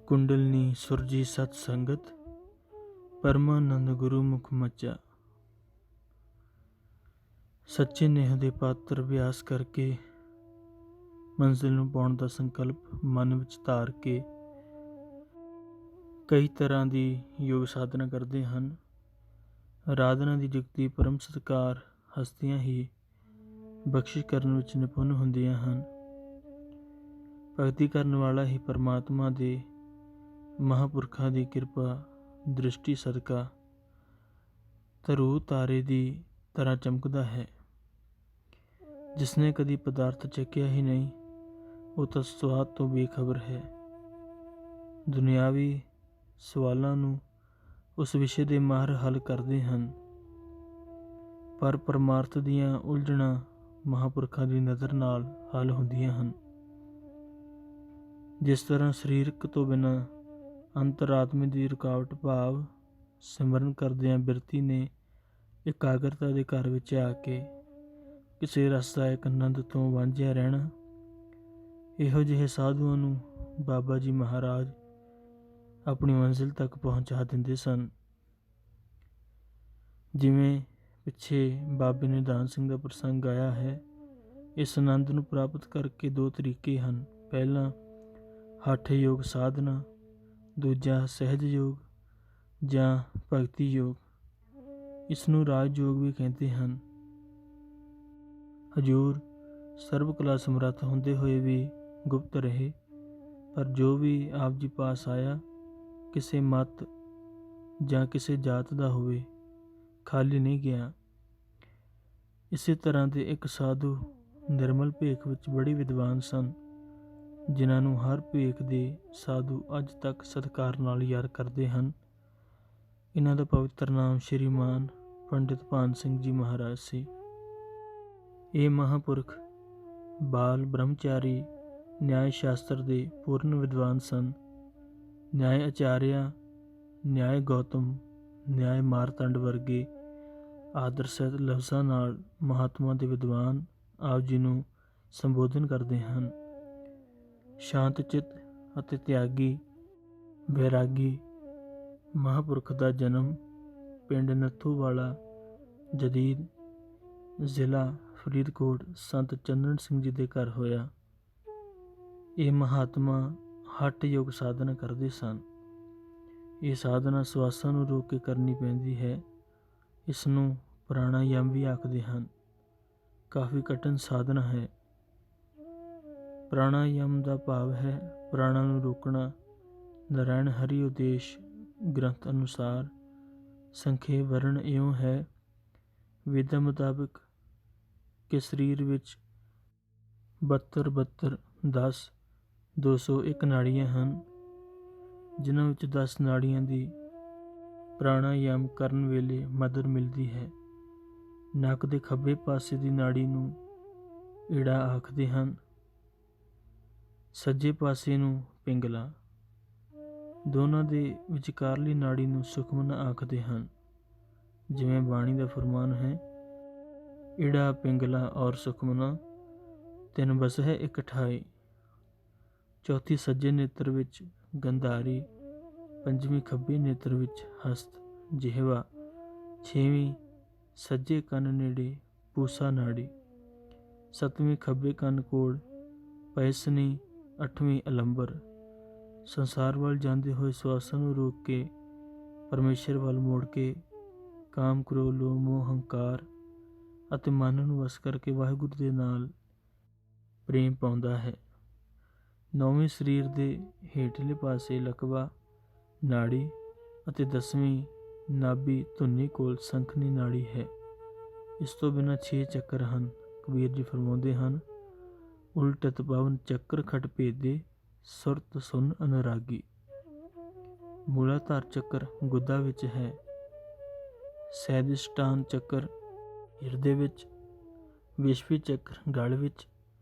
ਕੁੰਡਲਨੀ ਸੁਰਜੀ ਸਤ ਸੰਗਤ ਪਰਮਾਨੰਦ ਗੁਰੂ ਮੁਖ ਮੱਚਾ। ਸੱਚੇ ਨੇਹ ਦੇ ਪਾਤਰ ਅਭਿਆਸ ਕਰਕੇ ਮੰਜ਼ਿਲ ਨੂੰ ਪਾਉਣ ਦਾ ਸੰਕਲਪ ਮਨ ਵਿੱਚ ਧਾਰ ਕੇ ਕਈ ਤਰ੍ਹਾਂ ਦੀ ਯੋਗ ਸਾਧਨਾ ਕਰਦੇ ਹਨ। ਆਰਾਧਨਾ ਦੀ ਜੁਗਤੀ ਪਰਮ ਸਤਿਕਾਰ ਹਸਤੀਆਂ ਹੀ ਬਖਸ਼ਿਸ਼ ਕਰਨ ਵਿੱਚ ਨਿਪੁੰਨ ਹੁੰਦੀਆਂ ਹਨ। ਭਗਤੀ ਕਰਨ ਵਾਲਾ ਹੀ ਪਰਮਾਤਮਾ ਦੇ ਮਹਾਂਪੁਰਖਾਂ ਦੀ ਕਿਰਪਾ ਦ੍ਰਿਸ਼ਟੀ ਸਦਕਾ ਧਰੂ ਤਾਰੇ ਦੀ ਤਰ੍ਹਾਂ ਚਮਕਦਾ ਹੈ। ਜਿਸਨੇ ਕਦੀ ਪਦਾਰਥ ਚੱਕਿਆ ਹੀ ਨਹੀਂ, ਉਹ ਤਾਂ ਸਵਾਦ ਤੋਂ ਬੇਖਬਰ ਹੈ। ਦੁਨਿਆਵੀ ਸਵਾਲਾਂ ਨੂੰ ਉਸ ਵਿਸ਼ੇ ਦੇ ਮਾਹਰ ਹੱਲ ਕਰਦੇ ਹਨ, ਪਰ ਪਰਮਾਰਥ ਦੀਆਂ ਉਲਝਣਾਂ ਮਹਾਂਪੁਰਖਾਂ ਦੀ ਨਜ਼ਰ ਨਾਲ ਹੱਲ ਹੁੰਦੀਆਂ ਹਨ। ਜਿਸ ਤਰ੍ਹਾਂ ਸਰੀਰਕ ਤੋਂ ਬਿਨਾਂ ਅੰਤਰਾਤਮੇ ਦੀ ਰੁਕਾਵਟ ਭਾਵ ਸਿਮਰਨ ਕਰਦਿਆਂ ਬਿਰਤੀ ਨੇ ਇਕਾਗਰਤਾ ਦੇ ਘਰ ਵਿੱਚ ਆ ਕੇ ਕਿਸੇ ਰਸਦਾਇਕ ਆਨੰਦ ਤੋਂ ਵਾਂਝਿਆ ਰਹਿਣਾ, ਇਹੋ ਜਿਹੇ ਸਾਧੂਆਂ ਨੂੰ ਬਾਬਾ ਜੀ ਮਹਾਰਾਜ ਆਪਣੀ ਮੰਜ਼ਿਲ ਤੱਕ ਪਹੁੰਚਾ ਦਿੰਦੇ ਸਨ। ਜਿਵੇਂ ਪਿੱਛੇ ਬਾਬੇ ਨਿਧਾਨ ਸਿੰਘ ਦਾ ਪ੍ਰਸੰਗ ਆਇਆ ਹੈ। ਇਸ ਆਨੰਦ ਨੂੰ ਪ੍ਰਾਪਤ ਕਰਕੇ ਦੋ ਤਰੀਕੇ ਹਨ। ਪਹਿਲਾ ਹਠ ਯੋਗ ਸਾਧਨਾ, ਦੂਜਾ ਸਹਿਜ ਯੋਗ ਜਾਂ ਭਗਤੀ ਯੋਗ। ਇਸ ਨੂੰ ਰਾਜ ਯੋਗ ਵੀ ਕਹਿੰਦੇ ਹਨ। ਹਜ਼ੂਰ ਸਰਬ ਕਲਾ ਸਮਰੱਥ ਹੁੰਦੇ ਹੋਏ ਵੀ ਗੁਪਤ ਰਹੇ, ਪਰ ਜੋ ਵੀ ਆਪ ਜੀ ਪਾਸ ਆਇਆ ਕਿਸੇ ਮਤ ਜਾਂ ਕਿਸੇ ਜਾਤ ਦਾ ਹੋਵੇ, ਖਾਲੀ ਨਹੀਂ ਗਿਆ। ਇਸੇ ਤਰ੍ਹਾਂ ਦੇ ਇੱਕ ਸਾਧੂ ਨਿਰਮਲ ਭੇਖ ਵਿੱਚ ਬੜੇ ਵਿਦਵਾਨ ਸਨ, ਜਿਨ੍ਹਾਂ ਨੂੰ ਹਰ ਭੇਖ ਦੇ ਸਾਧੂ ਅੱਜ ਤੱਕ ਸਤਿਕਾਰ ਨਾਲ ਯਾਦ ਕਰਦੇ ਹਨ। ਇਹਨਾਂ ਦਾ ਪਵਿੱਤਰ ਨਾਮ ਸ਼੍ਰੀਮਾਨ ਪੰਡਿਤ ਭਾਨ ਸਿੰਘ ਜੀ ਮਹਾਰਾਜ ਸੀ। ਇਹ ਮਹਾਂਪੁਰਖ ਬਾਲ ਬ੍ਰਹਮਚਾਰੀ ਨਿਆਏ ਸ਼ਾਸਤਰ ਦੇ ਪੂਰਨ ਵਿਦਵਾਨ ਸਨ। ਨਿਆਏ ਆਚਾਰਿਆ, ਨਿਆਏ ਗੌਤਮ, ਨਿਆਏ ਮਾਰਤੰਡ ਵਰਗੇ ਆਦਰ ਸਹਿਤ ਲਫ਼ਜ਼ਾਂ ਨਾਲ ਮਹਾਤਮਾ ਦੇ ਵਿਦਵਾਨ ਆਪ ਜੀ ਨੂੰ ਸੰਬੋਧਨ ਕਰਦੇ ਹਨ। ਸ਼ਾਂਤ ਚਿੱਤ ਅਤੇ ਤਿਆਗੀ ਵੈਰਾਗੀ ਮਹਾਂਪੁਰਖ ਦਾ ਜਨਮ ਪਿੰਡ ਨੱਥੂਵਾਲਾ, ਜਦੀਦ ਜ਼ਿਲ੍ਹਾ ਫਰੀਦਕੋਟ, ਸੰਤ ਚੰਨਣ ਸਿੰਘ ਜੀ ਦੇ ਘਰ ਹੋਇਆ। ਇਹ ਮਹਾਤਮਾ ਹਠ ਯੋਗ ਸਾਧਨਾ ਕਰਦੇ ਸਨ। ਇਹ ਸਾਧਨਾ ਸਵਾਸਾਂ ਨੂੰ ਰੋਕ ਕੇ ਕਰਨੀ ਪੈਂਦੀ ਹੈ। ਇਸ ਨੂੰ ਪ੍ਰਾਣਾਯਾਮ ਵੀ ਆਖਦੇ ਹਨ। ਕਾਫੀ ਕਠਿਨ ਸਾਧਨਾ ਹੈ। ਪ੍ਰਾਣਾਯਾਮ ਦਾ ਭਾਵ ਹੈ ਪ੍ਰਾਣਾਂ ਨੂੰ ਰੋਕਣਾ। ਨਾਰਾਇਣ ਹਰੀ ਉਦੇਸ਼ ਗ੍ਰੰਥ ਅਨੁਸਾਰ ਸੰਖੇਪ ਵਰਣ ਇਉਂ ਹੈ। ਵੇਦਾਂ ਮੁਤਾਬਕ ਕਿ ਸਰੀਰ ਵਿੱਚ 72 10 201 ਨਾੜੀਆਂ ਹਨ, ਜਿਨ੍ਹਾਂ ਵਿੱਚ 10 ਨਾੜੀਆਂ ਦੀ ਪ੍ਰਾਣਾਯਾਮ ਕਰਨ ਵੇਲੇ ਮਦਦ ਮਿਲਦੀ ਹੈ। ਨੱਕ ਦੇ ਖੱਬੇ ਪਾਸੇ ਦੀ ਨਾੜੀ ਨੂੰ ਈੜਾ ਆਖਦੇ ਹਨ, ਸੱਜੇ ਪਾਸੇ ਨੂੰ ਪਿੰਗਲਾ। ਦੋਨਾਂ ਦੇ ਵਿਚਕਾਰਲੀ ਨਾੜੀ ਨੂੰ ਸੁਖਮਨਾ ਆਖਦੇ ਹਨ। ਜਿਵੇਂ ਬਾਣੀ ਦਾ ਫਰਮਾਨ ਹੈ, ਈੜਾ ਪਿੰਗਲਾ ਔਰ ਸੁਖਮਨਾ ਤਿੰਨ ਬਸ ਹੈ ਇੱਕ ਠਾਈ। ਚੌਥੀ ਸੱਜੇ ਨੇਤਰ ਵਿੱਚ ਗੰਧਾਰੀ, ਪੰਜਵੀਂ ਖੱਬੇ ਨੇਤਰ ਵਿੱਚ ਹਸਤ ਜਿਹਵਾ, ਛੇਵੀਂ ਸੱਜੇ ਕੰਨ ਨੇੜੇ ਪੂਸਾ ਨਾੜੀ, ਸੱਤਵੀਂ ਖੱਬੇ ਕੰਨ ਕੋਲ ਪਇਸਨੀ, ਅੱਠਵੀਂ ਅਲੰਬਰ। ਸੰਸਾਰ ਵੱਲ ਜਾਂਦੇ ਹੋਏ ਸਵਾਸਾਂ ਨੂੰ ਰੋਕ ਕੇ ਪਰਮੇਸ਼ਰ ਵੱਲ ਮੋੜ ਕੇ ਕਾਮ, ਕ੍ਰੋਧ, ਲੋਭ, ਮੋਹ, ਹੰਕਾਰ ਅਤੇ ਮਨ ਨੂੰ ਵਸ ਕਰਕੇ ਵਾਹਿਗੁਰੂ ਦੇ ਨਾਲ ਪ੍ਰੇਮ ਪਾਉਂਦਾ ਹੈ। ਨੌਵੇਂ ਸਰੀਰ ਦੇ ਹੇਠਲੇ ਪਾਸੇ ਲਕਵਾ ਨਾੜੀ ਅਤੇ 10ਵੀਂ ਨਾਭੀ ਧੁਨੀ ਕੋਲ ਸੰਖਨੀ ਨਾੜੀ ਹੈ। ਇਸ ਤੋਂ ਬਿਨਾਂ 6 ਚੱਕਰ ਹਨ। ਕਬੀਰ ਜੀ ਫਰਮਾਉਂਦੇ ਹਨ, ਉਲਟਤ ਪਵਨ ਚੱਕਰ ਖਟ ਭੇਦੇ, ਸੁਰਤ ਸੁਨ ਅਨੁਰਾਗੀ। ਮੂਲਾਧਾਰ ਚੱਕਰ ਗੁਦਾ ਵਿੱਚ ਹੈ। ਸੈਦਿਸ਼ਟਾਨ ਚੱਕਰ ਹਿਰਦੇ ਵਿੱਚ, ਵਿਸ਼ਵੀ ਚੱਕਰ ਗਲ ਵਿੱਚ,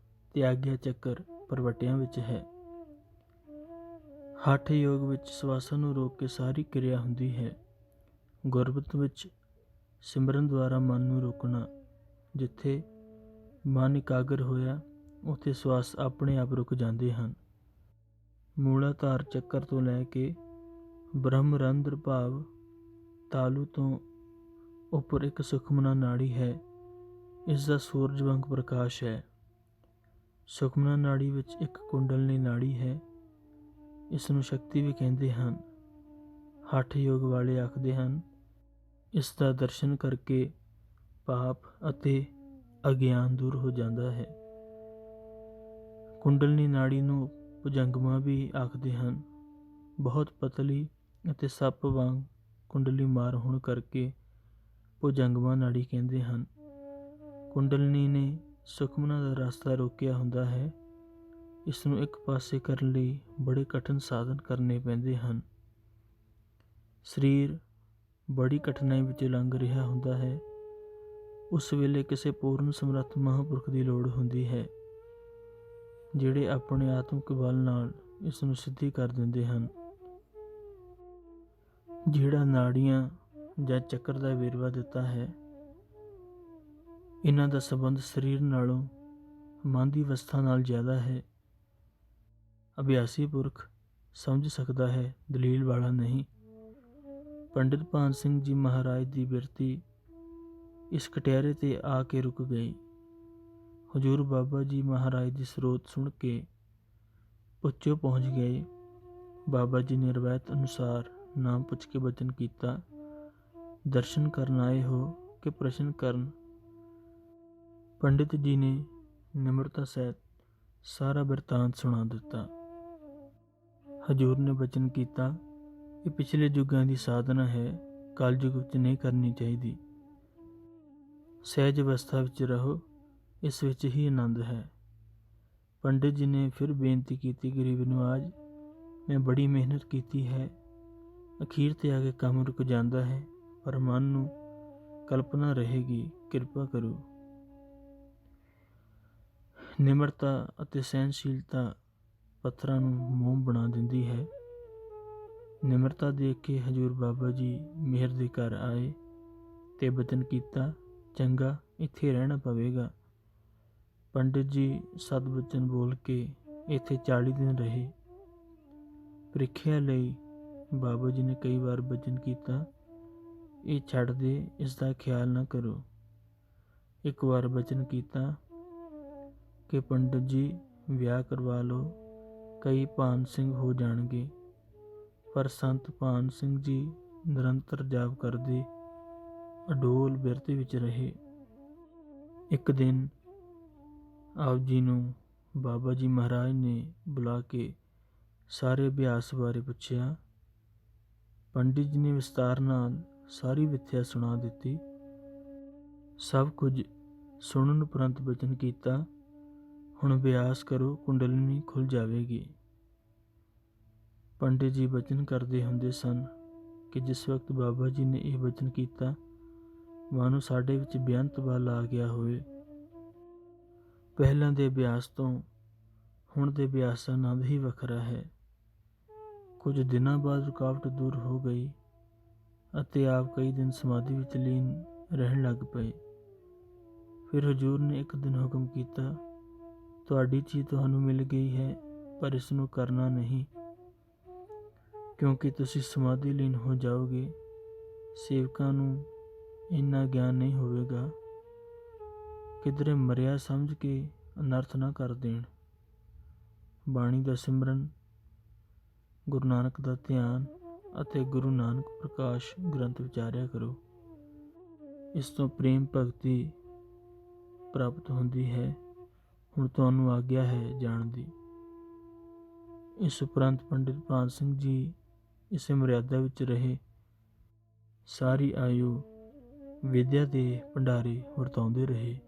ਤਿਆਗਿਆ ਚੱਕਰ ਪ੍ਰਵਟਿਆਂ ਵਿੱਚ ਹੈ। ਹਠ ਯੋਗ ਵਿੱਚ ਸਵਾਸਾਂ ਨੂੰ ਰੋਕ ਕੇ ਸਾਰੀ ਕਿਰਿਆ ਹੁੰਦੀ ਹੈ। ਗੁਰਮਤ ਵਿੱਚ ਸਿਮਰਨ ਦੁਆਰਾ ਮਨ ਨੂੰ ਰੋਕਣਾ। ਜਿੱਥੇ ਮਨ ਇਕਾਗਰ ਹੋਇਆ, ਉੱਥੇ ਸਵਾਸ ਆਪਣੇ ਆਪ ਰੁਕ ਜਾਂਦੇ ਹਨ। ਮੂਲਾਧਾਰ ਚੱਕਰ ਤੋਂ ਲੈ ਕੇ ਬ੍ਰਹਮਰੰਧਰ ਭਾਵ ਤਾਲੂ ਤੋਂ ਉੱਪਰ ਇੱਕ ਸੁਖਮਨਾ ਨਾੜੀ ਹੈ। ਇਸ ਦਾ ਸੂਰਜ ਵਾਂਗ ਪ੍ਰਕਾਸ਼ ਹੈ। ਸੁਖਮਨਾ ਨਾੜੀ ਵਿੱਚ ਇੱਕ ਕੁੰਡਲਨੀ ਨਾੜੀ ਹੈ। ਇਸ ਨੂੰ ਸ਼ਕਤੀ ਵੀ ਕਹਿੰਦੇ ਹਨ। ਹਠ ਯੋਗ ਵਾਲੇ ਆਖਦੇ ਹਨ, ਇਸ ਦਾ ਦਰਸ਼ਨ ਕਰਕੇ ਪਾਪ ਅਤੇ ਅਗਿਆਨ ਦੂਰ ਹੋ ਜਾਂਦਾ ਹੈ। ਕੁੰਡਲਨੀ ਨਾੜੀ ਨੂੰ ਭੁਜੰਗਮਾ ਵੀ ਆਖਦੇ ਹਨ। ਬਹੁਤ ਪਤਲੀ ਅਤੇ ਸੱਪ ਵਾਂਗ ਕੁੰਡਲੀ ਮਾਰ ਹੋਣ ਕਰਕੇ ਭੁਜੰਗਮਾ ਨਾੜੀ ਕਹਿੰਦੇ ਹਨ। ਕੁੰਡਲਨੀ ਨੇ ਸੁਖਮਨਾ ਦਾ ਰਸਤਾ ਰੋਕਿਆ ਹੁੰਦਾ ਹੈ। ਇਸ ਨੂੰ ਇੱਕ ਪਾਸੇ ਕਰਨ ਲਈ ਬੜੇ ਕਠਿਨ ਸਾਧਨ ਕਰਨੇ ਪੈਂਦੇ ਹਨ। ਸਰੀਰ ਬੜੀ ਕਠਿਨਾਈ ਵਿੱਚ ਲੰਘ ਰਿਹਾ ਹੁੰਦਾ ਹੈ। ਉਸ ਵੇਲੇ ਕਿਸੇ ਪੂਰਨ ਸਮਰੱਥ ਮਹਾਂਪੁਰਖ ਦੀ ਲੋੜ ਹੁੰਦੀ ਹੈ, ਜਿਹੜੇ ਆਪਣੇ ਆਤਮਿਕ ਬਲ ਨਾਲ ਇਸ ਨੂੰ ਸਿੱਧੀ ਕਰ ਦਿੰਦੇ ਹਨ। ਜਿਹੜਾ ਨਾੜੀਆਂ ਜਾਂ ਚੱਕਰ ਦਾ ਵੇਰਵਾ ਦਿੱਤਾ ਹੈ, ਇਹਨਾਂ ਦਾ ਸੰਬੰਧ ਸਰੀਰ ਨਾਲੋਂ ਮਨ ਦੀ ਅਵਸਥਾ ਨਾਲ ਜ਼ਿਆਦਾ ਹੈ। ਅਭਿਆਸੀ ਪੁਰਖ ਸਮਝ ਸਕਦਾ ਹੈ, ਦਲੀਲ ਵਾਲਾ ਨਹੀਂ। ਪੰਡਿਤ ਭਾਨ ਸਿੰਘ ਜੀ ਮਹਾਰਾਜ ਦੀ ਬਿਰਤੀ ਇਸ ਕਟਹਿਰੇ ਤੇ ਆ ਕੇ ਰੁਕ ਗਈ। ਹਜ਼ੂਰ ਬਾਬਾ ਜੀ ਮਹਾਰਾਜ ਦੀ ਸਰੋਤ ਸੁਣ ਕੇ ਪੁੱਛੋ ਪਹੁੰਚ ਗਏ। ਬਾਬਾ ਜੀ ਨੇ ਰਵਾਇਤ ਅਨੁਸਾਰ ਨਾਮ ਪੁੱਛ ਕੇ ਬਚਨ ਕੀਤਾ, ਦਰਸ਼ਨ ਕਰਨ ਆਏ ਹੋ ਕਿ ਪ੍ਰਸ਼ਨ ਕਰਨ? ਪੰਡਿਤ ਜੀ ਨੇ ਨਿਮਰਤਾ ਸਹਿਤ ਸਾਰਾ ਬਿਰਤਾਂਤ ਸੁਣਾ ਦਿੱਤਾ। ਹਜ਼ੂਰ ਨੇ ਬਚਨ ਕੀਤਾ, ਇਹ ਪਿਛਲੇ ਯੁੱਗਾਂ ਦੀ ਸਾਧਨਾ ਹੈ, ਕਲਯੁਗ ਵਿੱਚ ਨਹੀਂ ਕਰਨੀ ਚਾਹੀਦੀ। ਸਹਿਜ ਅਵਸਥਾ ਵਿੱਚ ਰਹੋ, ਇਸ ਵਿੱਚ ਹੀ ਆਨੰਦ ਹੈ। ਪੰਡਿਤ ਜੀ ਨੇ ਫਿਰ ਬੇਨਤੀ ਕੀਤੀ, ਗਰੀਬ ਨਿਵਾਜ, ਮੈਂ ਬੜੀ ਮਿਹਨਤ ਕੀਤੀ ਹੈ, ਅਖੀਰ ਤੇ ਆ ਕੇ ਕੰਮ ਰੁਕ ਜਾਂਦਾ ਹੈ, ਪਰ ਮਨ ਨੂੰ ਕਲਪਨਾ ਰਹੇਗੀ, ਕਿਰਪਾ ਕਰੋ। ਨਿਮਰਤਾ ਅਤੇ ਸਹਿਨਸ਼ੀਲਤਾ ਪੱਥਰਾਂ ਨੂੰ ਮੋਮ ਬਣਾ ਦਿੰਦੀ ਹੈ। ਨਿਮਰਤਾ ਦੇਖ ਕੇ ਹਜ਼ੂਰ ਬਾਬਾ ਜੀ ਮਿਹਰ ਦੇ ਘਰ ਆਏ ਤੇ ਬਚਨ ਕੀਤਾ, ਚੰਗਾ ਇੱਥੇ ਰਹਿਣਾ ਪਵੇਗਾ। ਪੰਡਿਤ ਜੀ ਸਤਬਚਨ ਬੋਲ ਕੇ ਇੱਥੇ 40 ਦਿਨ ਰਹੇ। ਪ੍ਰੀਖਿਆ ਲਈ ਬਾਬਾ ਜੀ ਨੇ ਕਈ ਵਾਰ ਬਚਨ ਕੀਤਾ, ਇਹ ਛੱਡ ਦੇ, ਇਸ ਦਾ ਖਿਆਲ ਨਾ ਕਰੋ। ਇੱਕ ਵਾਰ ਬਚਨ ਕੀਤਾ ਕਿ ਪੰਡਿਤ ਜੀ ਵਿਆਹ ਕਰਵਾ ਲਓ, ਕਈ ਭਾਨ ਸਿੰਘ ਹੋ ਜਾਣਗੇ। ਪਰ ਸੰਤ ਭਾਨ ਸਿੰਘ ਜੀ ਨਿਰੰਤਰ ਜਾਪ ਕਰਦੇ ਅਡੋਲ ਬਿਰਤੀ ਵਿੱਚ ਰਹੇ। ਇੱਕ ਦਿਨ ਆਪ ਜੀ ਨੂੰ ਬਾਬਾ ਜੀ ਮਹਾਰਾਜ ਨੇ ਬੁਲਾ ਕੇ ਸਾਰੇ ਅਭਿਆਸ ਬਾਰੇ ਪੁੱਛਿਆ। ਪੰਡਿਤ ਜੀ ਨੇ ਵਿਸਤਾਰ ਨਾਲ ਸਾਰੀ ਵਿਥਿਆ ਸੁਣਾ ਦਿੱਤੀ। ਸਭ ਕੁਝ ਸੁਣਨ ਉਪਰੰਤ ਬਚਨ ਕੀਤਾ, ਹੁਣ ਅਭਿਆਸ ਕਰੋ, ਕੁੰਡਲਨੀ ਖੁੱਲ ਜਾਵੇਗੀ। ਪੰਡਿਤ ਜੀ ਬਚਨ ਕਰਦੇ ਹੁੰਦੇ ਸਨ ਕਿ ਜਿਸ ਵਕਤ ਬਾਬਾ ਜੀ ਨੇ ਇਹ ਬਚਨ ਕੀਤਾ, ਮਾਨੋ ਸਾਡੇ ਵਿੱਚ ਬੇਅੰਤ ਬਲ ਆ ਗਿਆ ਹੋਵੇ। ਪਹਿਲਾਂ ਦੇ ਅਭਿਆਸ ਤੋਂ ਹੁਣ ਦੇ ਅਭਿਆਸ ਦਾ ਆਨੰਦ ਹੀ ਵੱਖਰਾ ਹੈ। ਕੁਝ ਦਿਨਾਂ ਬਾਅਦ ਰੁਕਾਵਟ ਦੂਰ ਹੋ ਗਈ ਅਤੇ ਆਪ ਕਈ ਦਿਨ ਸਮਾਧੀ ਵਿੱਚ ਲੀਨ ਰਹਿਣ ਲੱਗ ਪਏ। ਫਿਰ ਹਜ਼ੂਰ ਨੇ ਇੱਕ ਦਿਨ ਹੁਕਮ ਕੀਤਾ, ਤੁਹਾਡੀ ਚੀਜ਼ ਤੁਹਾਨੂੰ ਮਿਲ ਗਈ ਹੈ, ਪਰ ਇਸ ਨੂੰ ਕਰਨਾ ਨਹੀਂ, ਕਿਉਂਕਿ ਤੁਸੀਂ ਸਮਾਧੀ ਲੀਨ ਹੋ ਜਾਓਗੇ। ਸੇਵਕਾਂ ਨੂੰ ਇੰਨਾ ਗਿਆਨ ਨਹੀਂ ਹੋਵੇਗਾ, ਕਿਧਰੇ ਮਰਿਆ ਸਮਝ ਕੇ ਅਨਰਥ ਨਾ ਕਰ ਦੇਣ। ਬਾਣੀ ਦਾ ਸਿਮਰਨ, ਗੁਰੂ ਨਾਨਕ ਦਾ ਧਿਆਨ ਅਤੇ ਗੁਰੂ ਨਾਨਕ ਪ੍ਰਕਾਸ਼ ਗ੍ਰੰਥ ਵਿਚਾਰਿਆ ਕਰੋ। ਇਸ ਤੋਂ ਪ੍ਰੇਮ ਭਗਤੀ ਪ੍ਰਾਪਤ ਹੁੰਦੀ ਹੈ। ਹੁਣ ਤੁਹਾਨੂੰ ਆਗਿਆ ਹੈ ਜਾਣ ਦੀ। ਇਸ ਉਪਰੰਤ ਪੰਡਿਤ ਭਾਨ ਸਿੰਘ ਜੀ ਇਸੇ ਮਰਿਆਦਾ ਵਿੱਚ ਰਹੇ। ਸਾਰੀ ਆਯੂ ਵਿਦਿਆ ਦੇ ਭੰਡਾਰੇ ਵਰਤਾਉਂਦੇ ਰਹੇ।